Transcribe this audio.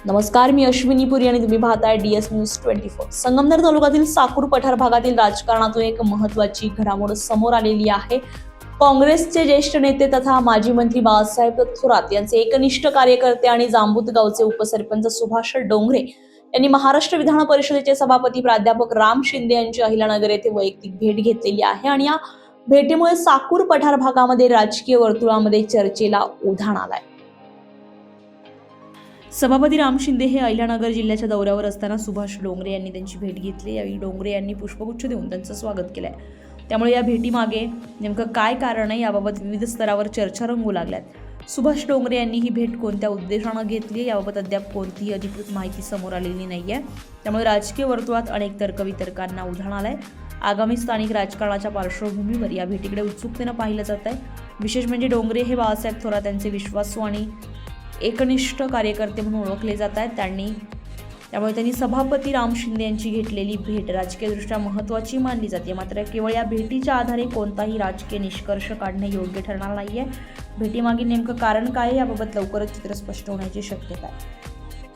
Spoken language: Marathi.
नमस्कार, मी अश्विनी पुरी आणि तुम्ही पाहताय DS न्यूज 24। संगमनेर तालुक्यातील साकूर पठार भागातील राजकारणातून एक महत्त्वाची घडामोड समोर आलेली आहे। काँग्रेसचे ज्येष्ठ नेते तथा माजी मंत्री बाळासाहेब थोरात यांचे एकनिष्ठ कार्यकर्ते आणि जांबूत गावचे उपसरपंच सुभाष डोंगरे यांनी महाराष्ट्र विधान परिषदेचे सभापती प्राध्यापक राम शिंदे यांची अहिल्यानगर येथे वैयक्तिक भेट घेतलेली आहे आणि या भेटीमुळे साकूर पठार भागामध्ये राजकीय वर्तुळामध्ये चर्चेला उधाण आलाय। सभापती राम शिंदे हे अहिल्यानगर जिल्ह्याच्या दौऱ्यावर असताना सुभाष डोंगरे यांनी त्यांची भेट घेतली। यावेळी डोंगरे यांनी पुष्पगुच्छ देऊन त्यांचं स्वागत केलंय। त्यामुळे या भेटीमागे नेमकं काय कारण आहे याबाबत विविध स्तरावर चर्चा रंगू लागल्यात। सुभाष डोंगरे यांनी ही भेट कोणत्या उद्देशानं घेतली याबाबत अद्याप कोणतीही अधिकृत माहिती समोर आलेली नाहीये। त्यामुळे राजकीय वर्तुळात अनेक तर्कवितर्कांना उधाण आलंय। आगामी स्थानिक राजकारणाच्या पार्श्वभूमीवर या भेटीकडे उत्सुकतेनं पाहिलं जात आहे। विशेष म्हणजे डोंगरे हे बाळासाहेब थोरात यांचे विश्वासू आणि एकनिष्ठ कार्यकर्ते म्हणून ओळखले जात आहेत। त्यामुळे त्यांनी सभापती राम शिंदे यांची घेतलेली भेट राजकीयदृष्ट्या महत्त्वाची मानली जाते। मात्र केवळ या भेटीच्या आधारे कोणताही राजकीय निष्कर्ष काढणे योग्य ठरणार नाहीये। भेटीमागे नेमकं कारण काय याबाबत लवकरच चित्र स्पष्ट होण्याची शक्यता आहे।